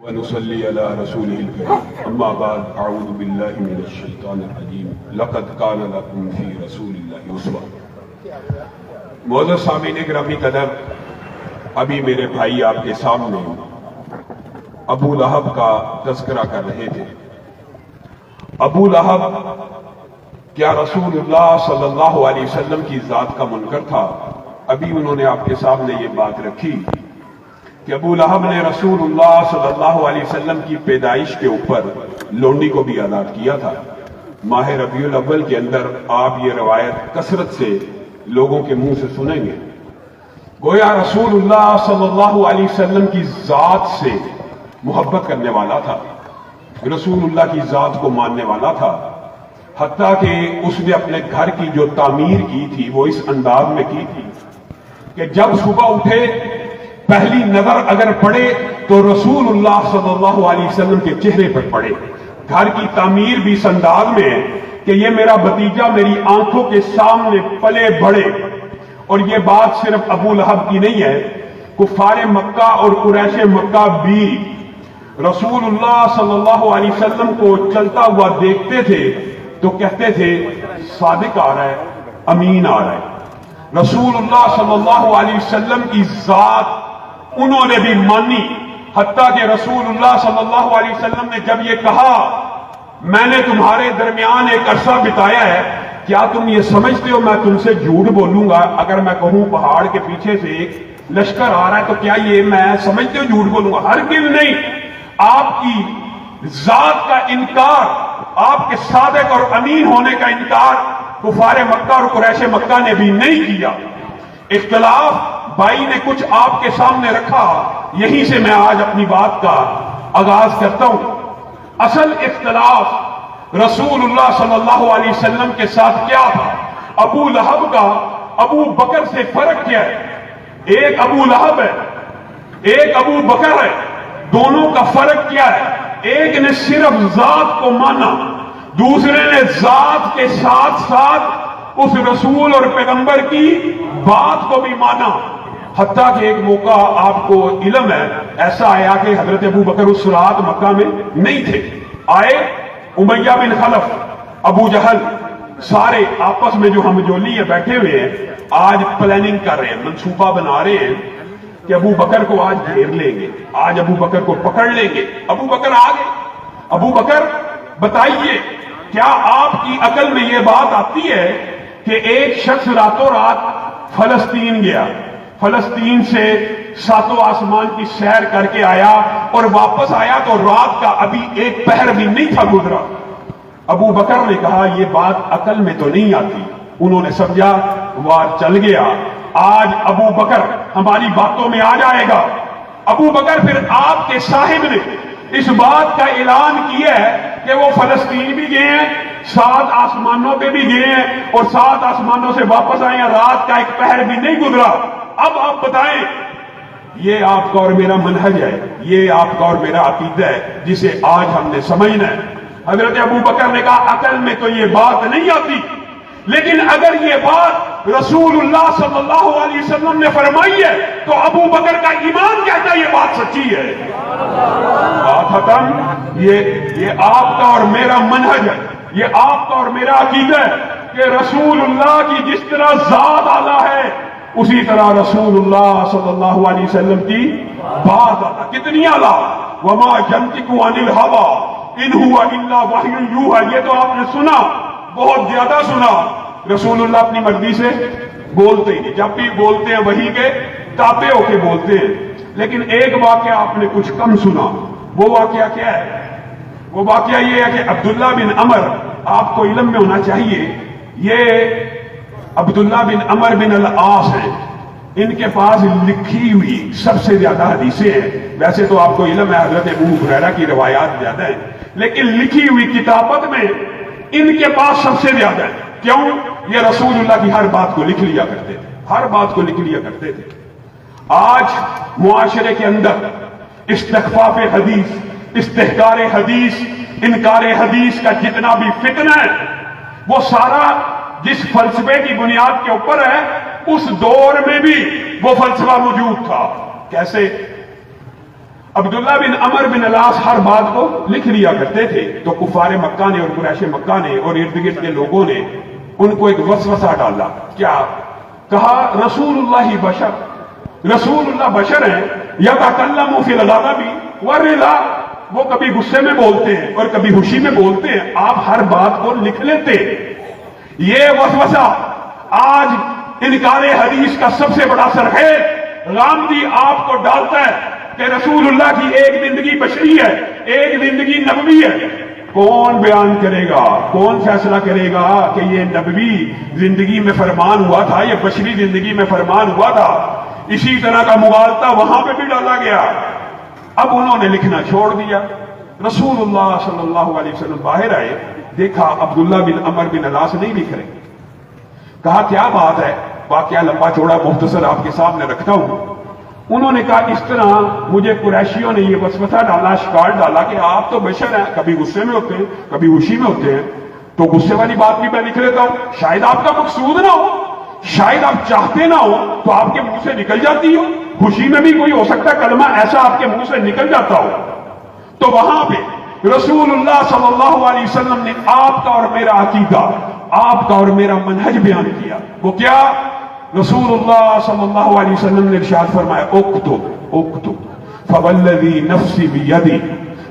ونصلي على رسوله الكريم اما بعد اعوذ بالله من الشیطان الرجیم لقد كان لكم في رسول الله اسوة۔ معزز سامعین گرامی قدر، ابھی میرے بھائی آپ کے سامنے ابو لہب کا تذکرہ کر رہے تھے۔ ابو لہب کیا رسول اللہ صلی اللہ علیہ وسلم کی ذات کا منکر تھا؟ ابھی انہوں نے آپ کے سامنے یہ بات رکھی کہ ابو لہب نے رسول اللہ صلی اللہ علیہ وسلم کی پیدائش کے اوپر لونڈی کو بھی آزاد کیا تھا۔ ماہ ربیع الاول کے اندر آپ یہ روایت کثرت سے لوگوں کے منہ سے سنیں گے۔ گویا رسول اللہ صلی اللہ علیہ وسلم کی ذات سے محبت کرنے والا تھا، رسول اللہ کی ذات کو ماننے والا تھا، حتیٰ کہ اس نے اپنے گھر کی جو تعمیر کی تھی وہ اس انداز میں کی تھی کہ جب صبح اٹھے پہلی نظر اگر پڑے تو رسول اللہ صلی اللہ علیہ وسلم کے چہرے پر پڑے۔ گھر کی تعمیر بھی اس انداز میں ہے کہ یہ میرا بھتیجا میری آنکھوں کے سامنے پلے بڑھے۔ اور یہ بات صرف ابو لہب کی نہیں ہے، کفار مکہ اور قریش مکہ بھی رسول اللہ صلی اللہ علیہ وسلم کو چلتا ہوا دیکھتے تھے تو کہتے تھے صادق آ رہا ہے، امین آ رہا ہے۔ رسول اللہ صلی اللہ علیہ وسلم کی ذات انہوں نے بھی مانی، حتیٰ کہ رسول اللہ صلی اللہ علیہ وسلم نے جب یہ کہا میں نے تمہارے درمیان ایک عرصہ بتایا ہے، کیا تم یہ سمجھتے ہو میں تم سے جھوٹ بولوں گا؟ اگر میں کہوں پہاڑ کے پیچھے سے ایک لشکر آ رہا ہے تو کیا یہ میں سمجھتے ہو جھوٹ بولوں گا؟ ہرگز نہیں۔ آپ کی ذات کا انکار، آپ کے صادق اور امین ہونے کا انکار کفار مکہ اور قریش مکہ نے بھی نہیں کیا۔ اختلاف بھائی نے کچھ آپ کے سامنے رکھا، یہیں سے میں آج اپنی بات کا آغاز کرتا ہوں۔ اصل اختلاف رسول اللہ صلی اللہ علیہ وسلم کے ساتھ کیا تھا؟ ابو لہب کا ابو بکر سے فرق کیا ہے؟ ایک ابو لہب ہے، ایک ابو بکر ہے، دونوں کا فرق کیا ہے؟ ایک نے صرف ذات کو مانا، دوسرے نے ذات کے ساتھ ساتھ اس رسول اور پیغمبر کی بات کو بھی مانا۔ حتیٰ کہ ایک موقع آپ کو علم ہے ایسا آیا کہ حضرت ابو بکر اس رات مکہ میں نہیں تھے، آئے امیہ بن خلف، ابو جہل، سارے آپس میں جو ہم جولی ہے بیٹھے ہوئے ہیں، آج پلاننگ کر رہے ہیں، منصوبہ بنا رہے ہیں کہ ابو بکر کو آج گھیر لیں گے، آج ابو بکر کو پکڑ لیں گے۔ ابو بکر آ گئے۔ ابو بکر بتائیے کیا آپ کی عقل میں یہ بات آتی ہے کہ ایک شخص راتوں رات فلسطین گیا، فلسطین سے ساتوں آسمان کی سیر کر کے آیا اور واپس آیا تو رات کا ابھی ایک پہر بھی نہیں تھا گزرا؟ ابو بکر نے کہا یہ بات عقل میں تو نہیں آتی۔ انہوں نے سمجھا وار چل گیا، آج ابو بکر ہماری باتوں میں آ جائے گا۔ ابو بکر پھر آپ کے صاحب نے اس بات کا اعلان کیا ہے کہ وہ فلسطین بھی گئے ہیں، 7 آسمانوں پہ بھی گئے ہیں اور 7 آسمانوں سے واپس آئے ہیں، رات کا ایک پہر بھی نہیں گزرا۔ اب آپ بتائیں، یہ آپ کا اور میرا منہج ہے، یہ آپ کا اور میرا عقیدہ ہے جسے آج ہم نے سمجھنا ہے۔ حضرت ابو بکر نے کہا عقل میں تو یہ بات نہیں آتی، لیکن اگر یہ بات رسول اللہ صلی اللہ علیہ وسلم نے فرمائی ہے تو ابو بکر کا ایمان کہتا ہے یہ بات سچی ہے۔ بات ختم۔ یہ آپ کا اور میرا منہج ہے، یہ آپ کا اور میرا عقیدہ ہے کہ رسول اللہ کی جس طرح ذات اعلیٰ ہے اسی طرح رسول اللہ صلی اللہ علیہ وسلم کی بات اعلیٰ۔ کتنی اعلیٰ؟ وما ينطق عن الهوى ان هو الا وحی یوحی۔ یہ تو آپ نے سنا، بہت زیادہ سنا۔ رسول اللہ اپنی مرضی سے بولتے ہی نہیں، جب بھی بولتے ہیں وحی کے تابع ہو کے بولتے ہیں۔ لیکن ایک واقعہ آپ نے کچھ کم سنا۔ وہ واقعہ کیا ہے؟ وہ واقعہ یہ ہے کہ عبداللہ بن عمر، آپ کو علم میں ہونا چاہیے، یہ عبداللہ بن عمر بن العاص ہیں، ان کے پاس لکھی ہوئی سب سے زیادہ حدیثیں ہیں۔ ویسے تو آپ کو علم ہے حضرت ابو ہریرہ کی روایات زیادہ ہیں، لیکن لکھی ہوئی کتابت میں ان کے پاس سب سے زیادہ ہے۔ کیوں؟ یہ رسول اللہ کی ہر بات کو لکھ لیا کرتے تھے، ہر بات کو لکھ لیا کرتے تھے۔ آج معاشرے کے اندر استخفاف حدیث، استحکار حدیث، انکار حدیث کا جتنا بھی فتنہ ہے وہ سارا جس فلسفے کی بنیاد کے اوپر ہے اس دور میں بھی وہ فلسفہ موجود تھا۔ کیسے؟ عبداللہ بن عمر بن العاص ہر بات کو لکھ لیا کرتے تھے، تو کفار مکہ نے اور قریش مکہ نے اور ارد گرد کے لوگوں نے ان کو ایک وسوسہ ڈالا. کیا کہا؟ رسول اللہ بشر، رسول اللہ بشر ہیں، یتکلم فی الغضب والرضا، وہ کبھی غصے میں بولتے ہیں اور کبھی خوشی میں بولتے ہیں، آپ ہر بات کو لکھ لیتے. یہ وسوسہ آج انکار حدیث کا سب سے بڑا سرخیز غامدی آپ کو ڈالتا ہے کہ رسول اللہ کی ایک زندگی بشری ہے، ایک زندگی نبوی ہے. کون بیان کرے گا، کون فیصلہ کرے گا کہ یہ نبوی زندگی میں فرمان ہوا تھا، یہ بشری زندگی میں فرمان ہوا تھا؟ اسی طرح کا مغالطہ وہاں پہ بھی ڈالا گیا. اب انہوں نے لکھنا چھوڑ دیا. رسول اللہ صلی اللہ علیہ وسلم باہر آئے، دیکھا عبداللہ بن عمر بن العاص نہیں لکھ رہے. کہا کیا بات ہے؟ واقعہ لمبا چوڑا مختصر آپ کے سامنے رکھتا ہوں. انہوں نے کہا اس طرح مجھے قریشیوں نے یہ وسوسہ ڈالا، شکار ڈالا کہ آپ تو بشر ہیں، کبھی غصے میں ہوتے ہیں کبھی خوشی میں ہوتے ہیں، تو غصے والی بات بھی میں لکھ لیتا ہوں. شاید آپ کا مقصود نہ ہو، شاید آپ چاہتے نہ ہو تو آپ کے منہ سے نکل جاتی ہو. خوشی میں بھی کوئی ہو سکتا ہے کلمہ ایسا آپ کے منہ سے نکل جاتا ہو. تو وہاں پہ رسول اللہ صلی اللہ علیہ وسلم نے آپ کا اور میرا عقیدہ، آپ کا اور میرا منہج بیان کیا. وہ کیا؟ رسول اللہ صلی اللہ علیہ وسلم نے ارشاد فرمایا اکتب اکتب فوالذی نفسی بیدی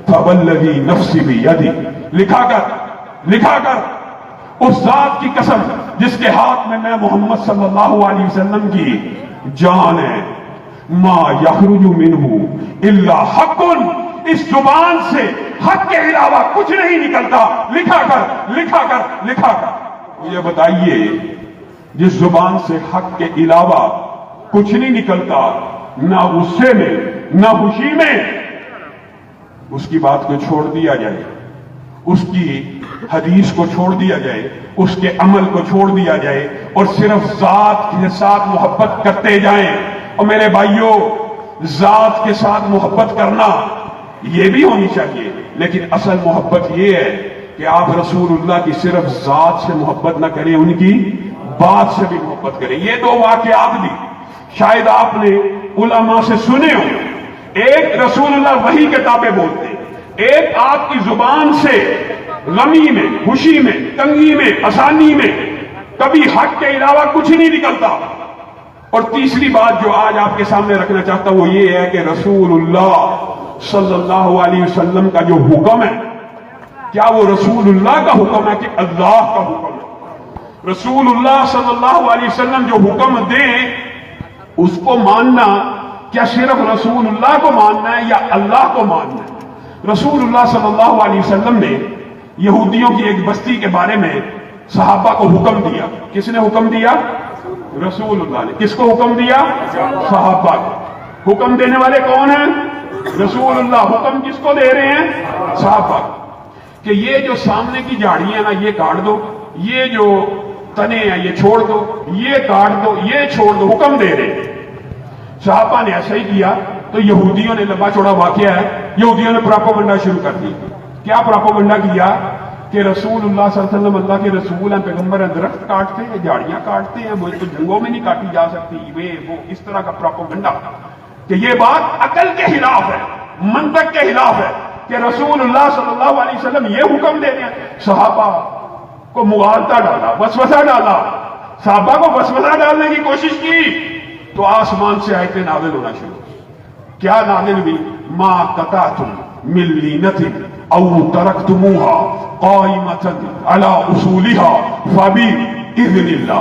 فوالذی نفسی بیدی، لکھا کر اس ذات کی قسم جس کے ہاتھ میں محمد صلی اللہ علیہ وسلم کی جان ہے، ما یخرج منہ الا حق، اس زبان سے حق کے علاوہ کچھ نہیں نکلتا. لکھا کر. مجھے بتائیے جس زبان سے حق کے علاوہ کچھ نہیں نکلتا، نہ غصے میں نہ خوشی میں، اس کی بات کو چھوڑ دیا جائے، اس کی حدیث کو چھوڑ دیا جائے، اس کے عمل کو چھوڑ دیا جائے اور صرف ذات کے ساتھ محبت کرتے جائیں. اور میرے بھائیوں، ذات کے ساتھ محبت کرنا یہ بھی ہونی چاہیے، لیکن اصل محبت یہ ہے کہ آپ رسول اللہ کی صرف ذات سے محبت نہ کریں، ان کی بات سے بھی محبت کریں. یہ دو واقعات بھی شاید آپ نے علماء سے سنے ہوں. ایک رسول اللہ وحی کتابیں بولتے ہیں، ایک آپ کی زبان سے غمی میں، خوشی میں، تنگی میں، آسانی میں کبھی حق کے علاوہ کچھ نہیں نکلتا. اور تیسری بات جو آج آپ کے سامنے رکھنا چاہتا ہوں وہ یہ ہے کہ رسول اللہ صلی اللہ علیہ وسلم کا جو حکم ہے، کیا وہ رسول اللہ کا حکم ہے کہ اللہ کا حکم ہے؟ رسول اللہ صلی اللہ علیہ وسلم جو حکم دیں اس کو ماننا، کیا صرف رسول اللہ کو ماننا ہے یا اللہ کو ماننا ہے؟ رسول اللہ صلی اللہ علیہ وسلم نے یہودیوں کی ایک بستی کے بارے میں صحابہ کو حکم دیا. کس نے حکم دیا؟ رسول اللہ نے. کس کو حکم دیا؟ صحابہ کو. حکم دینے والے کون ہیں؟ رسول اللہ. حکم کس کو دے رہے ہیں؟ صحابہ کو. کہ یہ جو سامنے کی جھاڑی ہے نا یہ کاٹ دو، یہ جو تنے ہیں یہ چھوڑ دو، یہ کاٹ دو، یہ چھوڑ دو، حکم دے رہے ہیں. صحابہ نے ایسا ہی کیا تو یہودیوں نے، لمبا چوڑا واقعہ ہے، یہودیوں نے پراپوگنڈا شروع کر دی. کیا پراپوگنڈا کیا؟ کہ رسول اللہ صلی اللہ علیہ وسلم اللہ کے رسول ہیں، پیغمبر ہیں، درخت کاٹتے ہیں، جھاڑیاں کاٹتے ہیں، وہ تو جنگوں میں نہیں کاٹی جا سکتی، وہ اس طرح کا پراپوگنڈا کہ یہ بات عقل کے خلاف ہے، منطق کے خلاف ہے کہ رسول اللہ صلی اللہ علیہ وسلم یہ حکم دے دیں. صحابہ کو مغالطہ ڈالا، وسوسہ ڈالا، صحابہ کو وسوسہ ڈالنے کی کوشش کی تو آسمان سے آیتیں نازل ہونا شروع. کیا نازل ہوئی؟ ما قطعتم من لینۃ او ترکتموها قائمۃ علی اصولها فباذن اللہ.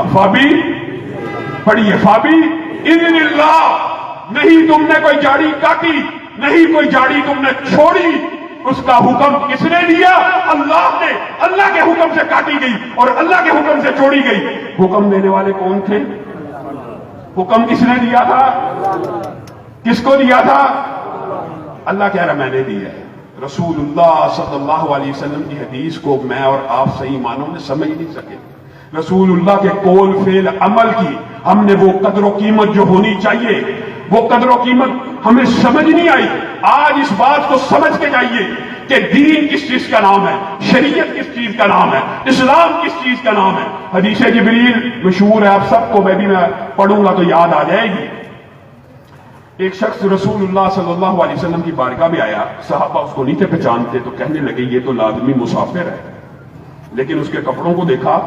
پڑھیے، فباذن اللہ. نہیں تم نے کوئی جاڑی کاٹی، نہیں کوئی جاڑی تم نے چھوڑی، اس کا حکم کس نے دیا؟ اللہ نے. اللہ کے حکم سے کاٹی گئی اور اللہ کے حکم سے چھوڑی گئی. حکم دینے والے کون تھے؟ حکم کس نے دیا تھا؟ کس کو دیا تھا؟ اللہ کہہ رہا میں نے دیا ہے. رسول اللہ صلی اللہ علیہ وسلم کی حدیث کو میں اور آپ صحیح معنوں میں سمجھ نہیں سکے. رسول اللہ کے قول فعل عمل کی ہم نے وہ قدر و قیمت جو ہونی چاہیے، وہ قدر و قیمت ہمیں سمجھ نہیں آئی. آج اس بات کو سمجھ کے جائیے کہ دین کس چیز کا نام ہے، شریعت کس چیز کا نام ہے، اسلام کس چیز کا نام ہے. حدیث جبریل مشہور ہے، آپ سب کو میں پڑھوں گا تو یاد آ جائے گی. ایک شخص رسول اللہ صلی اللہ علیہ وسلم کی بارگاہ میں آیا، صحابہ اس کو نہیں تھے پہچانتے، تو کہنے لگے یہ تو لازمی مسافر ہے، لیکن اس کے کپڑوں کو دیکھا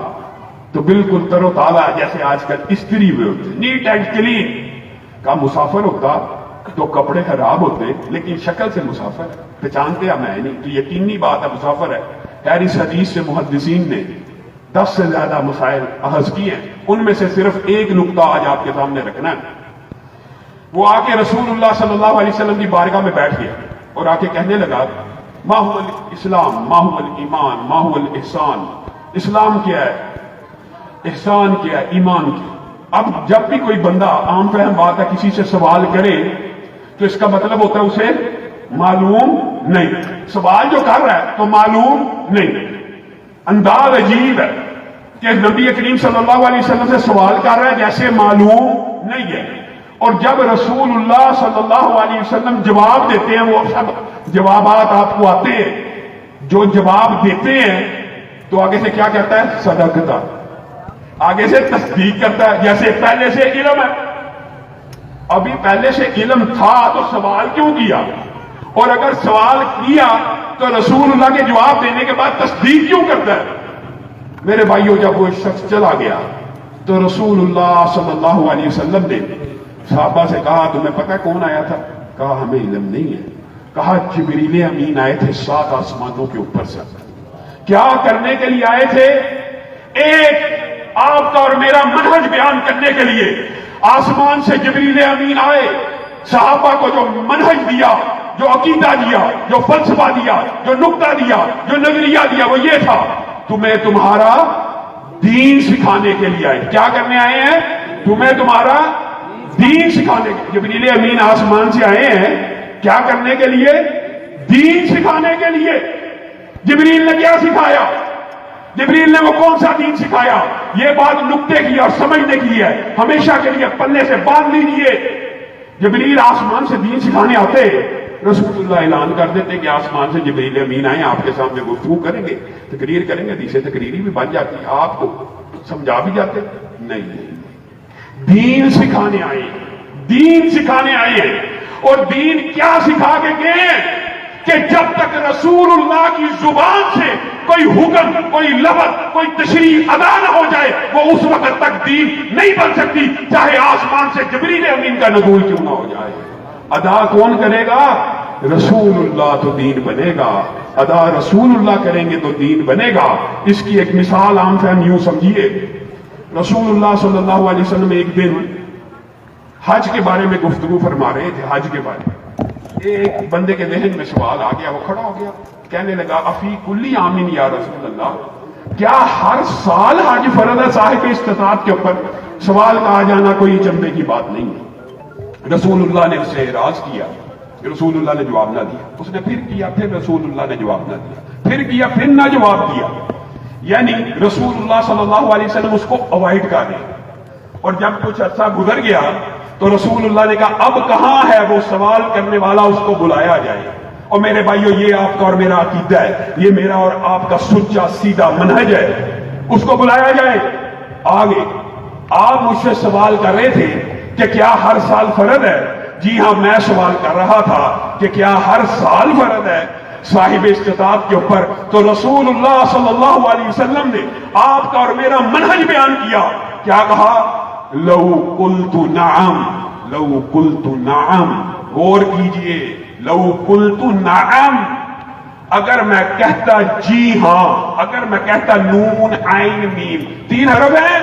تو بالکل تر و تازہ جیسے آج کل استری ہوئے ہوتے، نیٹ اینڈ کلین۔ کہا مسافر ہوتا تو کپڑے خراب ہوتے، لیکن شکل سے مسافر ہے، پہچانتے ہمیں نہیں، تو یقینی بات ہے مسافر ہے۔ خیر اس حدیث سے محدثین نے 10 سے زیادہ مسائل اخذ کیے ہیں، ان میں سے صرف ایک نقطہ آج آپ کے سامنے رکھنا ہے۔ وہ آ کے رسول اللہ صلی اللہ علیہ وسلم کی بارگاہ میں بیٹھ گیا اور آ کے کہنے لگا ما هو الاسلام، ما هو الایمان، ما هو الاحسان، اسلام کیا ہے، احسان کیا ہے، ایمان کیا ہے۔ اب جب بھی کوئی بندہ، عام فہم بات ہے، کسی سے سوال کرے تو اس کا مطلب ہوتا ہے اسے معلوم نہیں، سوال جو کر رہا ہے تو معلوم نہیں۔ انداز عجیب ہے کہ نبی کریم صلی اللہ علیہ وسلم سے سوال کر رہا ہے جیسے معلوم نہیں ہے، اور جب رسول اللہ صلی اللہ علیہ وسلم جواب دیتے ہیں، وہ سب جوابات آپ کو آتے ہیں، جو جواب دیتے ہیں تو آگے سے کیا کہتا ہے؟ صدقتا، آگے سے تصدیق کرتا ہے، جیسے پہلے سے علم ہے۔ ابھی پہلے سے علم تھا تو سوال کیوں کیا؟ اور اگر سوال کیا تو رسول اللہ کے جواب دینے کے بعد تصدیق کیوں کرتا ہے؟ میرے بھائیوں، جب وہ شخص چلا گیا تو رسول اللہ صلی اللہ علیہ وسلم نے صحابہ سے کہا تمہیں پتہ کون آیا تھا؟ کہا ہمیں علم نہیں ہے۔ کہا جبریل امین آئے تھے 7 آسمانوں کے اوپر سے۔ کیا کرنے کے لیے آئے تھے؟ ایک آپ کا اور میرا منہج بیان کرنے کے لیے آسمان سے جبریل امین آئے، صحابہ کو جو منہج دیا، جو عقیدہ دیا، جو فلسفہ دیا، جو نقطہ دیا، جو نظریہ دیا، وہ یہ تھا تمہیں تمہارا دین سکھانے کے لیے آئے۔ کیا کرنے آئے ہیں؟ تمہیں تمہارا دین سکھانے کے۔ جبریل امین آسمان سے آئے ہیں کیا کرنے کے لیے؟ دین سکھانے کے لیے۔ جبریل نے کیا سکھایا؟ جبریل نے وہ کون سا دین سکھایا؟ یہ بات نقطے کی اور سمجھنے کی ہے، ہمیشہ کے لیے پلے سے باندھ لیجیے۔ جبریل آسمان سے دین سکھانے آتے، رسول اللہ اعلان کر دیتے کہ آسمان سے جبریل امین آئے، آپ کے سامنے گفتگو کریں گے، تقریر کریں گے، حدیث تقریری بھی بن جاتی، آپ کو سمجھا بھی جاتے۔ نہیں، دین سکھانے آئے، دین سکھانے آئے ہیں۔ اور دین کیا سکھا کے گئے ہیں کہ جب تک رسول اللہ کی زبان سے کوئی حکم، کوئی لفظ، کوئی تشریح ادا نہ ہو جائے، وہ اس وقت تک دین نہیں بن سکتی، چاہے آسمان سے جبریل امین کا نزول کیوں نہ ہو جائے۔ ادا کون کرے گا؟ رسول اللہ، تو دین بنے گا۔ ادا رسول اللہ کریں گے تو دین بنے گا۔ اس کی ایک مثال عام فہم یوں سمجھیے، رسول اللہ صلی اللہ علیہ وسلم ایک دن حج کے بارے میں گفتگو فرما رہے تھے، حج کے بارے میں ایک بندے کے ذہن میں سوال آ گیا، وہ کھڑا ہو گیا، کہنے لگا افی کلی عامن یا رسول اللہ، کیا ہر سال حج فرض ہے صاحب استطاعت کے اوپر؟ سوال کا آ جانا کوئی چندے کی بات نہیں ہے۔ رسول اللہ نے اسے اعراض کیا، رسول اللہ نے جواب نہ دیا، اس نے پھر کیا، پھر رسول اللہ نے جواب نہ دیا، پھر کیا، پھر نہ جواب دیا، یعنی رسول اللہ صلی اللہ علیہ وسلم اس کو اوائڈ کر رہے۔ اور جب کچھ عرصہ گزر گیا تو رسول اللہ نے کہا اب کہاں ہے وہ سوال کرنے والا، اس کو بلایا جائے۔ اور میرے بھائیو، یہ آپ کا اور میرا عقیدہ ہے، یہ میرا اور آپ کا سچا سیدھا منہج ہے، اس کو بلایا جائے۔ آگے آپ مجھ سے سوال کر رہے تھے کہ کیا ہر سال فرض ہے؟ جی ہاں، میں سوال کر رہا تھا کہ کیا ہر سال فرض ہے صاحب استطاعت کے اوپر؟ تو رسول اللہ صلی اللہ علیہ وسلم نے آپ کا اور میرا منہج بیان کیا۔ کیا کہا؟ لو قلت نعم، لو قلت نعم، غور کیجئے، لو قلت نعم، اگر میں کہتا جی ہاں، اگر میں کہتا نون عین میم 3 حرف ہے،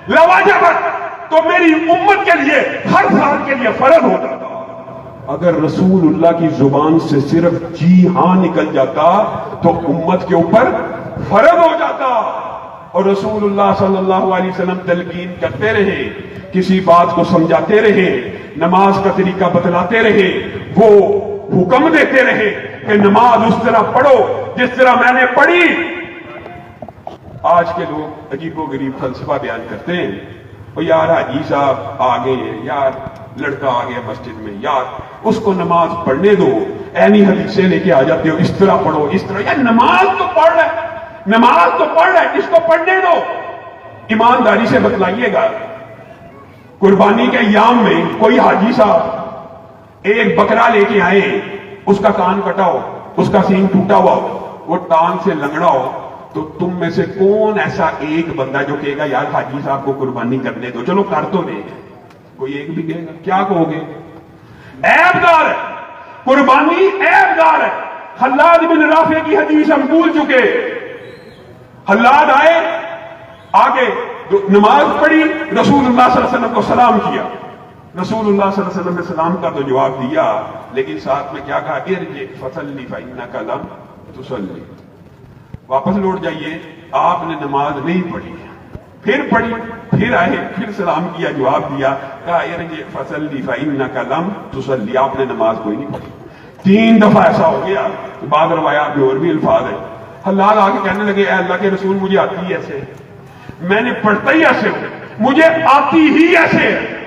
لواجبت، تو میری امت کے لیے ہر سال کے لیے فرض ہو جاتا۔ اگر رسول اللہ کی زبان سے صرف جی ہاں نکل جاتا تو امت کے اوپر فرض ہو جاتا۔ اور رسول اللہ صلی اللہ علیہ وسلم تلقین کرتے رہے، کسی بات کو سمجھاتے رہے، نماز کا طریقہ بتلاتے رہے، وہ حکم دیتے رہے کہ نماز اس طرح پڑھو جس طرح میں نے پڑھی۔ آج کے لوگ عجیب و غریب فلسفہ بیان کرتے ہیں، اور یار حاجی صاحب آ گئے ہیں، یار لڑکا آ گیا مسجد میں، یار اس کو نماز پڑھنے دو، اینی حدیثیں لے کے آ جاتے ہو، اس طرح پڑھو، اس طرح۔ یار نماز تو پڑھ رہا ہے، نماز تو پڑھ رہا ہے، اس کو پڑھنے دو۔ ایمانداری سے بتلائیے گا، قربانی کے ایام میں کوئی حاجی صاحب ایک بکرا لے کے آئے، اس کا کان کٹا ہو، اس کا سینگ ٹوٹا ہوا ہو، وہ ٹانگ سے لنگڑا ہو، تو تم میں سے کون ایسا ایک بندہ جو کہے گا یار حاجی صاحب کو قربانی کرنے دو، چلو کر تو دے؟ کوئی ایک بھی کہے گا؟ کیا کہو گے؟ عیب دار ہے قربانی، عیب دار ہے۔ خلاد بن رافع کی حدیث ہم بھول چکے۔ خلاد آئے، آگے نماز پڑھی، رسول اللہ صلی اللہ علیہ وسلم کو سلام کیا، رسول اللہ صلی اللہ علیہ وسلم نے سلام کا تو جواب دیا، لیکن ساتھ میں کیا کہا؟ ارجع فصلی فإنک لم تصلی، واپس لوٹ جائیے، آپ نے نماز نہیں پڑھی۔ پھر پڑھی، پھر آئے، پھر سلام کیا، جواب دیا، کہا ارجع فصلی فإنک لم تصلی، آپ نے نماز کوئی نہیں پڑھی۔ 3 دفعہ ایسا ہو گیا۔ بعض روایات میں اور بھی الفاظ ہیں۔ حلال آ کے کہنے لگے اے اللہ کے رسول مجھے آتی ہی ایسے، میں نے پڑھتا ہی ایسے ہوں، مجھے آتی ہی ایسے ہے۔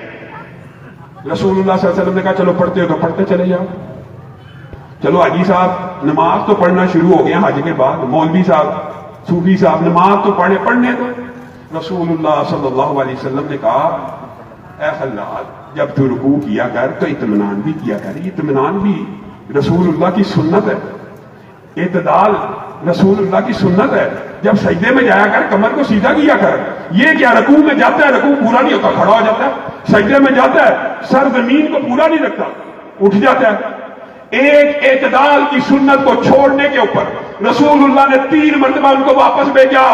رسول اللہ صلی اللہ علیہ وسلم نے کہا چلو پڑھتے ہو تو پڑھتے چلے جاؤ، چلو حاجی صاحب نماز تو پڑھنا شروع ہو گیا حج کے بعد، مولوی صاحب صوفی صاحب نماز تو پڑھنے دو۔ رسول اللہ صلی اللہ علیہ وسلم نے کہا اے خلال جب تو رکوع کیا کر تو اطمینان بھی کیا کر، اطمینان بھی رسول اللہ کی سنت ہے، اعتدال رسول اللہ کی سنت ہے۔ جب سجدے میں جایا کر کمر کو سیدھا کیا کر، یہ کیا رکوع میں جاتا ہے رکوع پورا نہیں ہوتا، کھڑا ہو جاتا ہے، سجدے میں جاتا ہے سر زمین کو پورا نہیں رکھتا، اٹھ جاتا ہے۔ ایک اعتدال کی سنت کو چھوڑنے کے اوپر رسول اللہ نے 3 مرتبہ ان کو واپس بھیجا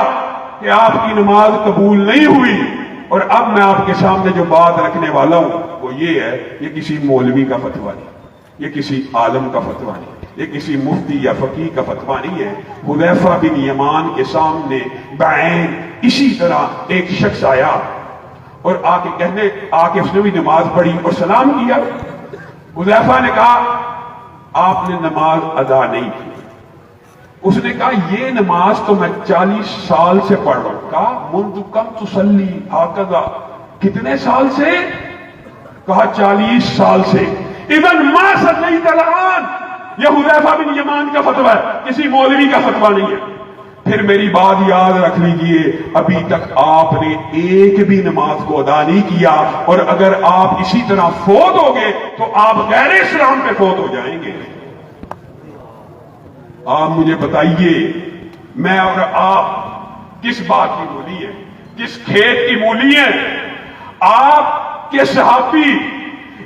کہ آپ کی نماز قبول نہیں ہوئی۔ اور اب میں آپ کے سامنے جو بات رکھنے والا ہوں وہ یہ ہے، یہ کسی مولوی کا فتویٰ نہیں، یہ کسی عالم کا فتویٰ نہیں، یہ کسی مفتی یا فقیہ کا فتویٰ نہیں ہے۔ حذیفہ بن یمان کے سامنے بعین اسی طرح ایک شخص آیا اور آ کے اس نے بھی نماز پڑھی اور سلام کیا۔ حذیفہ نے کہا آپ نے نماز ادا نہیں کی۔ اس نے کہا یہ نماز تو میں 40 سال سے پڑھ رہا ہوں۔ کہا منذ کم تصلی ہکذا، کتنے سال سے؟ کہا 40 سال سے۔ اذن ما صلیت الآن، یہ حذیفہ بن یمان کا فتویٰ ہے، کسی مولوی کا فتویٰ نہیں ہے۔ پھر میری بات یاد رکھ لیجئے، ابھی تک آپ نے ایک بھی نماز کو ادا نہیں کیا، اور اگر آپ اسی طرح فوت ہو گئے تو آپ غیر اسلام پہ فوت ہو جائیں گے۔ آپ مجھے بتائیے میں اور آپ کس بات کی مولی ہے، کس کھیت کی مولی ہے؟ آپ کے صحابی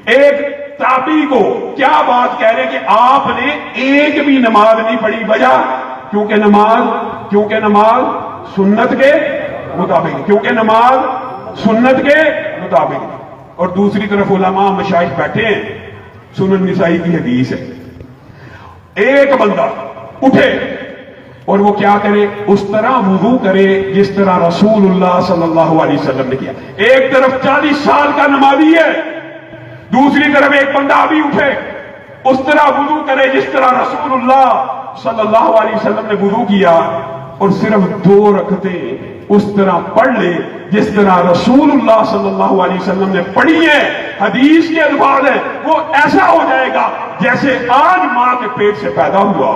ایک تابعی کو کیا بات کہہ رہے کہ آپ نے ایک بھی نماز نہیں پڑھی، وجہ کیونکہ نماز سنت کے مطابق، کیونکہ نماز سنت کے مطابق۔ اور دوسری طرف علماء مشائخ بیٹھے ہیں، سنن نسائی کی حدیث ہے، ایک بندہ اٹھے اور وہ کیا کرے؟ اس طرح وضو کرے جس طرح رسول اللہ صلی اللہ علیہ وسلم نے کیا۔ ایک طرف 40 سال کا نمازی ہے، دوسری طرف ایک بندہ ابھی اٹھے، اس طرح وضو کرے جس طرح رسول اللہ صلی اللہ علیہ وسلم نے وضو کیا، اور صرف 2 رکعتیں اس طرح پڑھ لے جس طرح رسول اللہ صلی اللہ علیہ وسلم نے پڑھی ہے۔ حدیث کے الفاظ ہیں وہ ایسا ہو جائے گا جیسے آج ماں کے پیٹ سے پیدا ہوا۔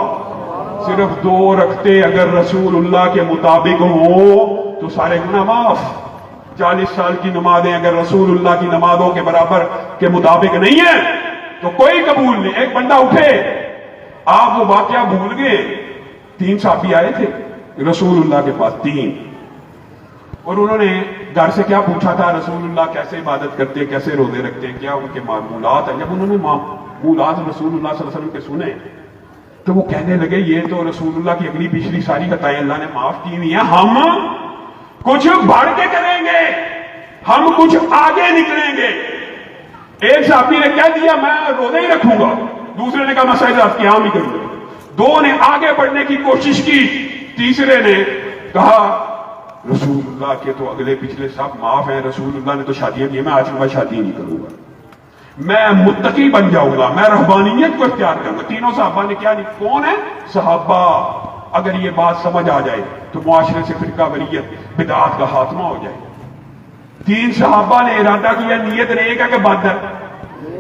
صرف 2 رکعتیں اگر رسول اللہ کے مطابق ہوں تو سارے گناہ معاف۔ 40 سال کی نمازیں اگر رسول اللہ کی نمازوں کے برابر کے مطابق نہیں ہیں تو کوئی قبول نہیں۔ ایک بندہ اٹھے، آپ وہ واقعہ بھول گئے، 3 صحابی آئے تھے رسول اللہ کے پاس، 3، اور انہوں نے گھر سے کیا پوچھا تھا؟ رسول اللہ کیسے عبادت کرتے ہیں، کیسے روزے رکھتے ہیں، کیا ان کے معمولات ہیں؟ جب انہوں نے معمولات رسول اللہ صلی اللہ علیہ وسلم کے سنے تو وہ کہنے لگے یہ تو رسول اللہ کی اگلی پچھلی ساری خطائیں اللہ نے معاف کی ہوئی ہیں، ہم کچھ بڑھ کے کریں گے، ہم کچھ آگے نکلیں گے۔ ایک صحابی نے کہہ دیا میں روزے ہی رکھوں گا، دوسرے نے کہا میں سجدہ قیام ہی کروں گا۔ 2 نے آگے بڑھنے کی کوشش کی، تیسرے نے کہا رسول اللہ کے تو اگلے پچھلے سب معاف ہیں، رسول اللہ نے تو شادیاں کی، میں آج کے بعد شادی نہیں کروں گا، میں متقی بن جاؤں گا، میں رہبانیت کو اختیار کروں گا۔ 3 صحابہ نے کیا نہیں؟ کون ہے؟ صحابہ۔ اگر یہ بات سمجھ آ جائے تو معاشرے سے فرقہ واریت بدعات کا خاتمہ ہو جائے۔ 3 صحابہ نے ارادہ کیا، نیت نیک ہے کہ بد ہے؟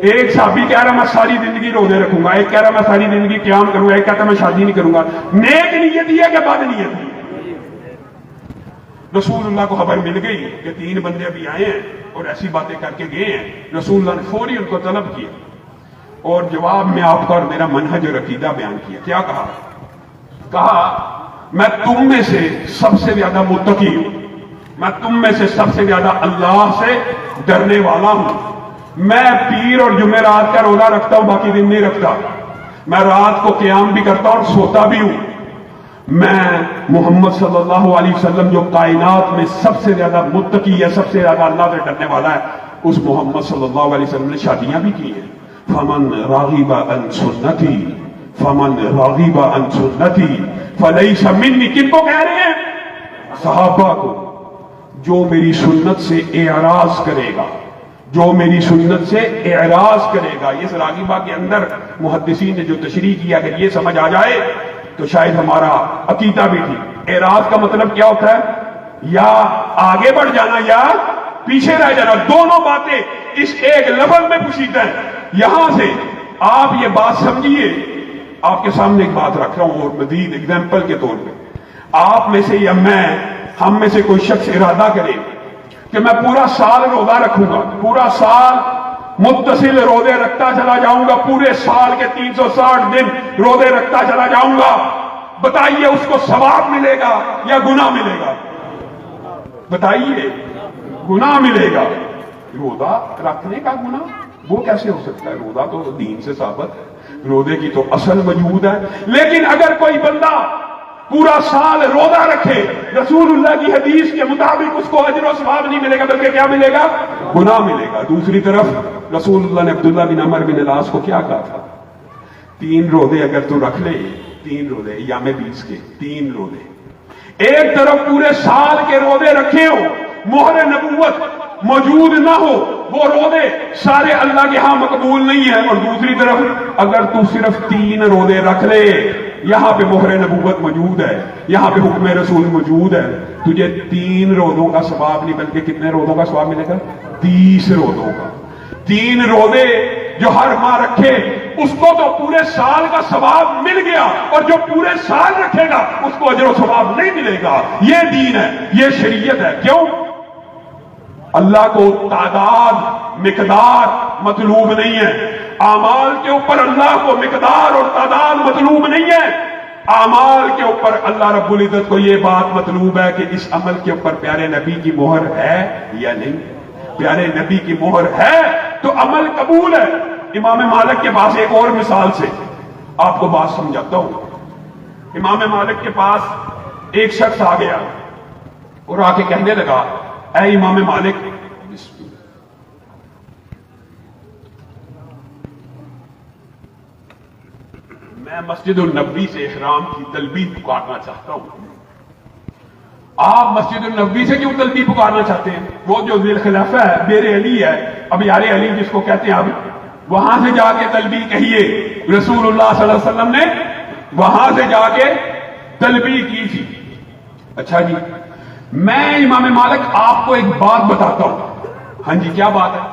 ایک صحابی کہہ رہا میں ساری زندگی روزے رکھوں گا، ایک کہہ رہا میں ساری زندگی قیام کروں گا، ایک کہتا میں شادی نہیں کروں گا۔ نیک نیت ہی ہے کہ بد نیت ہے؟ رسول اللہ کو خبر مل گئی کہ 3 بندے ابھی آئے ہیں اور ایسی باتیں کر کے گئے ہیں۔ رسول اللہ نے فوری ان کو طلب کیا، اور جواب میں آپ کا اور میرا منہج اور عقیدہ بیان کیا. کیا کہا؟ کہا میں تم میں سے سب سے زیادہ متقی ہوں، میں تم میں سے سب سے زیادہ اللہ سے ڈرنے والا ہوں. میں پیر اور جمعرات کا روزہ رکھتا ہوں، باقی دن نہیں رکھتا. میں رات کو قیام بھی کرتا ہوں اور سوتا بھی ہوں. میں محمد صلی اللہ علیہ وسلم جو کائنات میں سب سے زیادہ متقی ہے، سب سے زیادہ اللہ سے ڈرنے والا ہے، اس محمد صلی اللہ علیہ وسلم نے شادیاں بھی کی ہیں. فمن راغب عن سنتی فمن راغب عن سنتی فلیس منی. کن کو کہہ رہے ہیں؟ صحابہ کو. جو میری سنت سے اعراض کرے گا، جو میری سنت سے اعراض کرے گا. اس راغبہ کے اندر محدثین نے جو تشریح کیا، اگر یہ سمجھ آ جائے تو شاید ہمارا عقیدہ بھی ٹھیک. اعراض کا مطلب کیا ہوتا ہے؟ یا آگے بڑھ جانا یا پیچھے رہ جانا. دونوں باتیں اس ایک لفظ میں پوشیدہ ہیں. یہاں سے آپ یہ بات سمجھیے. آپ کے سامنے ایک بات رکھ رہا ہوں اور مزید ایگزامپل کے طور پہ. آپ میں سے یا میں، ہم میں سے کوئی شخص ارادہ کرے کہ میں پورا سال روزہ رکھوں گا، پورا سال متصل روزے رکھتا چلا جاؤں گا، پورے سال کے 360 دن روزے رکھتا چلا جاؤں گا. بتائیے اس کو ثواب ملے گا یا گناہ ملے گا؟ بتائیے. گناہ ملے گا. روزہ رکھنے کا گناہ وہ کیسے ہو سکتا ہے؟ روزہ تو دین سے ثابت ہے، روزے کی تو اصل موجود ہے. لیکن اگر کوئی بندہ پورا سال روزہ رکھے، رسول اللہ کی حدیث کے مطابق اس کو اجر و ثواب نہیں ملے گا، بلکہ کیا ملے گا؟ گناہ ملے گا. دوسری طرف رسول اللہ نے عبداللہ بن عمر بن العاص کو کیا کہا تھا؟ 3 روزے اگر تو رکھ لے، 3 روزے ایام 20 کے 3 روزے، ایک طرف پورے سال کے روزے رکھے ہو، مہر نبوت موجود نہ ہو، وہ روزے سارے اللہ کے ہاں مقبول نہیں ہیں. اور دوسری طرف اگر تو صرف 3 روزے رکھ لے، یہاں پہ مہر نبوت موجود ہے، یہاں پہ حکم رسول موجود ہے، تجھے 3 روزوں کا ثواب نہیں بلکہ کتنے روزوں کا ثواب ملے گا؟ 30 روزوں کا. 3 روزے جو ہر ماہ رکھے اس کو تو پورے سال کا ثواب مل گیا، اور جو پورے سال رکھے گا اس کو اجر و ثواب نہیں ملے گا. یہ دین ہے، یہ شریعت ہے. کیوں؟ اللہ کو تعداد مقدار مطلوب نہیں ہے. اعمال کے اوپر اللہ کو مقدار اور تعداد مطلوب نہیں ہے. اعمال کے اوپر اللہ رب العزت کو یہ بات مطلوب ہے کہ اس عمل کے اوپر پیارے نبی کی مہر ہے یا نہیں. پیارے نبی کی مہر ہے تو عمل قبول ہے. امام مالک کے پاس ایک اور مثال سے آپ کو بات سمجھاتا ہوں. امام مالک کے پاس ایک شخص آ گیا اور آ کے کہنے لگا، اے امام مالک، میں مسجد النبوی سے احرام کی تلبیہ پکارنا چاہتا ہوں. آپ مسجد النبوی سے کیوں تلبیہ پکارنا چاہتے ہیں؟ وہ جو ذی الخلافہ ہے، بیر علی ہے، اب یار علی جس کو کہتے ہیں، اب وہاں سے جا کے تلبیہ کہیے. رسول اللہ صلی اللہ علیہ وسلم نے وہاں سے جا کے تلبیہ کی تھی. اچھا جی، میں امام مالک آپ کو ایک بات بتاتا ہوں. ہاں جی، کیا بات ہے؟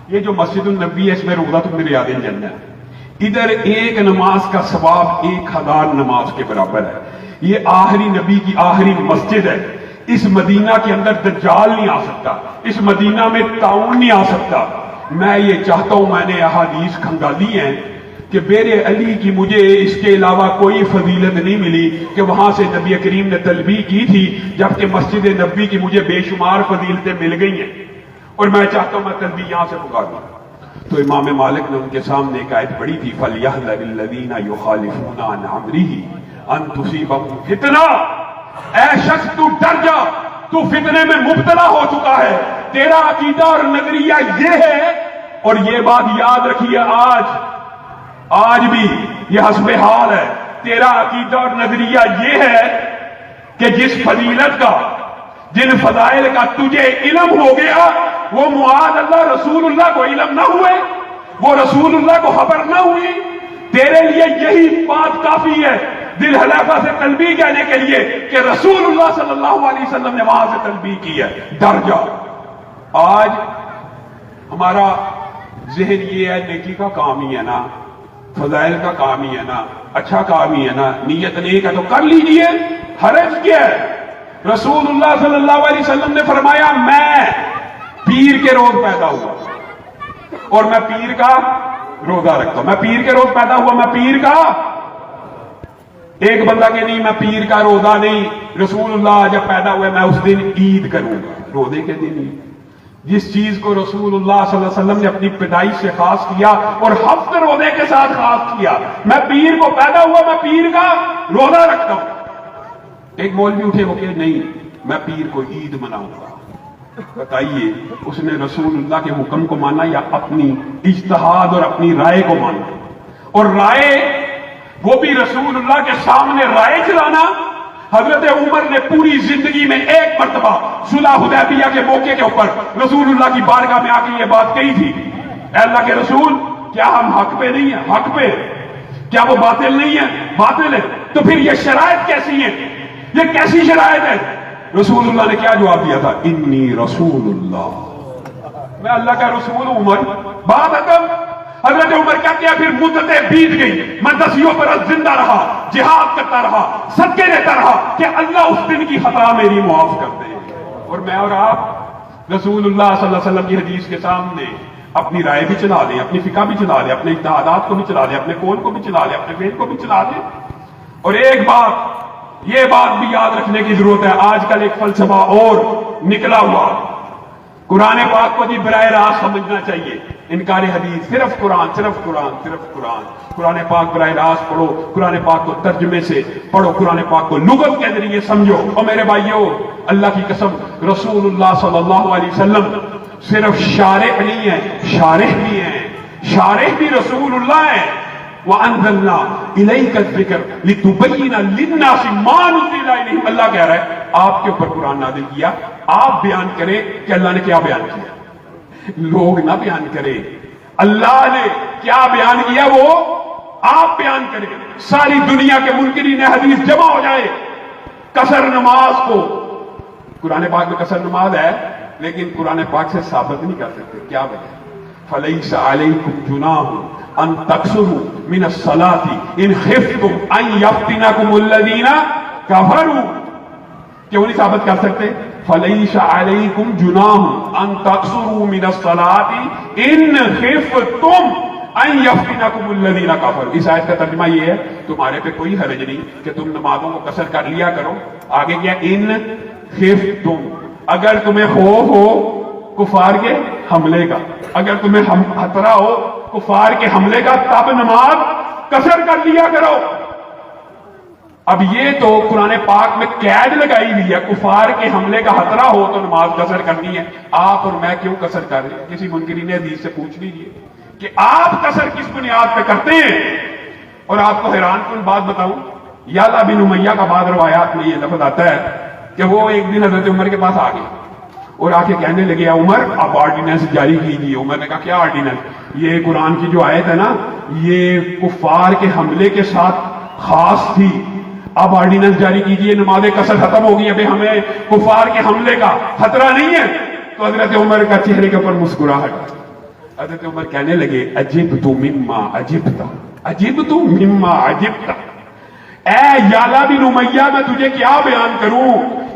یہ جو مسجد النبی ہے اس میں روزہ تو میرے یاد جنت ہے. ادھر ایک نماز کا ثواب 1000 نماز کے برابر ہے. یہ آخری نبی کی آخری مسجد ہے. اس مدینہ کے اندر دجال نہیں آ سکتا، اس مدینہ میں طاعون نہیں آ سکتا. میں یہ چاہتا ہوں، میں نے احادیث کھنگالی ہیں کہ بیر علی کی مجھے اس کے علاوہ کوئی فضیلت نہیں ملی کہ وہاں سے نبی کریم نے تلبیہ کی تھی، جبکہ مسجد نبی کی مجھے بے شمار فضیلتیں مل گئی ہیں، اور میں چاہتا ہوں میں تلبیہ یہاں سے پکاروں. تو امام مالک نے ان کے سامنے ایک آیت پڑھی تھی، فَلْيَحْذَرِ الَّذِينَ يُخَالِفُونَ عَنْ أَمْرِهِ أَن تُصِيبَهُمْ فِتْنَةٌ. اے شخص تو ڈر جا، تو فتنے میں مبتلا ہو چکا ہے. تیرا عقیدہ اور نظریہ یہ ہے، اور یہ بات یاد رکھیے، آج بھی یہ حسب حال ہے. تیرا عقیدہ اور نظریہ یہ ہے کہ جس فضیلت کا، جن فضائل کا تجھے علم ہو گیا، وہ معاذ اللہ رسول اللہ کو علم نہ ہوئے، وہ رسول اللہ کو خبر نہ ہوئی. تیرے لیے یہی بات کافی ہے ذی الحلیفہ سے تلبیہ کہنے کے لیے کہ رسول اللہ صلی اللہ علیہ وسلم نے وہاں سے تلبیہ کی ہے. ڈر جا. آج ہمارا ذہن یہ ہے، نیکی کا کام ہی ہے نا، فضائل کا کام ہی ہے نا، اچھا کام ہی ہے نا، نیت نیک ہے تو کر لیجئے، حرج کیا ہے؟ رسول اللہ صلی اللہ علیہ وسلم نے فرمایا، میں پیر کے روز پیدا ہوا اور میں پیر کا روزہ رکھتا ہوں. میں پیر کے روز پیدا ہوا, میں پیر کا. ایک بندہ کہ نہیں میں پیر کا روزہ نہیں, رسول اللہ جب پیدا ہوئے میں اس دن عید کروں گا, روزے کے دن عید. جس چیز کو رسول اللہ صلی اللہ علیہ وسلم نے اپنی پیدائش سے خاص کیا اور ہفتے روزے کے ساتھ خاص کیا, میں پیر کو پیدا ہوا میں پیر کا روزہ رکھتا ہوں. ایک مولوی اٹھے وہ کہ نہیں میں پیر کو عید مناؤں گا. بتائیے اس نے رسول اللہ کے حکم کو مانا یا اپنی اجتہاد اور اپنی رائے کو مانا؟ اور رائے وہ بھی رسول اللہ کے سامنے رائے چلانا. حضرت عمر نے پوری زندگی میں ایک مرتبہ صلح حدیبیہ کے موقع کے اوپر رسول اللہ کی بارگاہ میں آ کے یہ بات کہی تھی, اے اللہ کے رسول کیا ہم حق پہ نہیں ہیں؟ حق پہ. کیا وہ باطل نہیں ہے؟ باطل ہے. تو پھر یہ شرائط کیسی ہیں؟ یہ کیسی شرائط ہے؟ رسول اللہ نے کیا جواب دیا تھا؟ انی رسول اللہ, میں اللہ کا رسول ہوں. عمر بات ختم. حضرت عمر کیا کیا پھر مدتیں بیت گئی, میں 10 برس زندہ رہا, جہاد کرتا رہا, صدقے دیتا رہا کہ اللہ اس دن کی خطا میری معاف کر دے. اور میں اور آپ رسول اللہ صلی اللہ علیہ وسلم کی حدیث کے سامنے اپنی رائے بھی چلا دیں, اپنی فقہ بھی چلا دیں, اپنے اجتہادات کو بھی چلا دیں, اپنے قول کو بھی چلا دیں, اپنے فعل کو بھی چلا دیں. اور ایک بات یہ بات بھی یاد رکھنے کی ضرورت ہے, آج کل ایک فلسفہ اور نکلا ہوا, قرآن پاک کو بھی براہ راست سمجھنا چاہیے. انکار حدیث, صرف قرآن, صرف قرآن, صرف قرآن. قرآن پاک براہ راست پڑھو, قرآن پاک کو ترجمے سے پڑھو, قرآن پاک کو لغت کے ذریعے سمجھو. اور میرے بھائیو اللہ کی قسم رسول اللہ صلی اللہ علیہ وسلم صرف شارح نہیں ہے, شارح بھی ہیں. شارح بھی رسول اللہ ہے. وَأَنزَلْنَا إِلَيْكَ الذِّكْرَ لِتُبَيِّنَ لِلنَّاسِ مَا نُزِّلَ إِلَيْهِمْ. اللہ کہہ رہا ہے آپ کے اوپر قرآن نازل کیا, آپ بیان کریں کہ اللہ نے کیا بیان کیا, لوگ نہ بیان کریں. اللہ نے کیا بیان کیا وہ آپ بیان کریں. ساری دنیا کے منکرین حدیث جمع ہو جائے قصر نماز کو, قرآن پاک میں قصر نماز ہے لیکن قرآن پاک سے ثابت نہیں کر سکتے. کیا وجہ؟ فَلَيْسَ عَلَيْكُمْ جُنَاحٌ ان تقصروا من الصلاة ان خفتم ان يفتنكم الذين كفروا. کیوں نہیں ثابت کر سکتے؟ فَلَيْسَ عَلَيْكُمْ جُنَاحٌ ان تقصروا من الصلاة ان خفتم ان يفتنكم الذين كفروا. اس آیت کا ترجمہ یہ ہے تمہارے پہ کوئی حرج نہیں کہ تم نمازوں کو قصر کر لیا کرو. آگے کیا؟ ان خفتم, اگر تمہیں خوف ہو کفار کے حملے کا, اگر تمہیں خطرہ ہو کفار کے حملے کا تب نماز قصر کر لیا کرو. اب یہ تو قرآن پاک میں قید لگائی ہوئی ہے, کفار کے حملے کا خطرہ ہو تو نماز قصر کرنی ہے. آپ اور میں کیوں قصر کر رہے ہیں؟ کسی منکرین حدیث سے پوچھ لیجیے کہ آپ قصر کس بنیاد پہ کرتے ہیں. اور آپ کو حیران کن بات بتاؤں, یعلا بن امیہ کا بعض روایات میں یہ لفظ آتا ہے کہ وہ ایک دن حضرت عمر کے پاس آ گئے اور آ کے کہنے لگے عمر آپ آرڈیننس جاری کیجیے. عمر نے کہا کیا آرڈیننس؟ یہ قرآن کی جو آیت ہے نا یہ کفار کے حملے کے ساتھ خاص تھی, اب آرڈیننس جاری کیجیے, نماز قصر ختم ہوگی, ابھی ہمیں کفار کے حملے کا خطرہ نہیں ہے. تو حضرت عمر کا چہرے کے اوپر مسکراہٹ. حضرت عمر کہنے لگے عجبت مما عجبت, عجبت مما عجبت. اے یعلا بن امیہ میں تجھے کیا بیان کروں,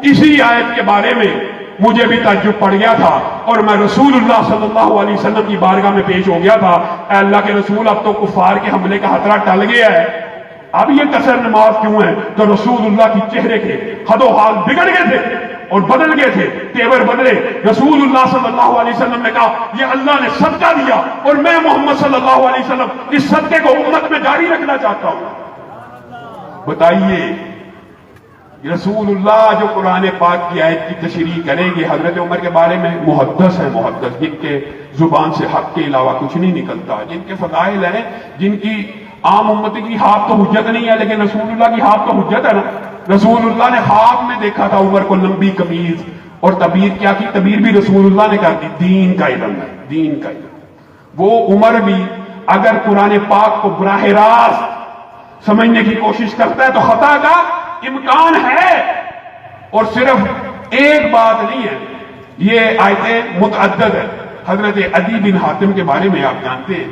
اسی آیت کے بارے میں مجھے بھی تعجب پڑ گیا تھا اور میں رسول اللہ صلی اللہ علیہ وسلم کی بارگاہ میں پیش ہو گیا تھا. اے اللہ کے رسول اب تو کفار کے حملے کا خطرہ ٹل گیا ہے, اب یہ قصر نماز کیوں ہے؟ تو رسول اللہ کی چہرے کے حد و حال بگڑ گئے تھے اور بدل گئے تھے, تیور بدلے. رسول اللہ صلی اللہ علیہ وسلم نے کہا یہ اللہ نے صدقہ دیا اور میں محمد صلی اللہ علیہ وسلم اس صدقے کو امت میں جاری رکھنا چاہتا ہوں. بتائیے رسول اللہ جو قرآن پاک کی آیت کی تشریح کریں گے, حضرت عمر کے بارے میں محدث ہے, محدث جن کے زبان سے حق کے علاوہ کچھ نہیں نکلتا, جن کے فضائل ہیں, جن کی عام امت کی خواب تو حجت نہیں ہے لیکن رسول اللہ کی خواب تو حجت ہے نا. رسول اللہ نے خواب میں دیکھا تھا عمر کو لمبی قمیض, اور تعبیر کیا کی؟ تعبیر بھی رسول اللہ نے کر دی, دین کا علم ہے, دین کا علم. وہ عمر بھی اگر قرآن پاک کو براہ راست سمجھنے کی کوشش کرتا ہے تو خطا کا امکان ہے. اور صرف ایک بات نہیں ہے, یہ آیتیں متعدد ہیں. حضرت عدی بن حاتم کے بارے میں آپ جانتے ہیں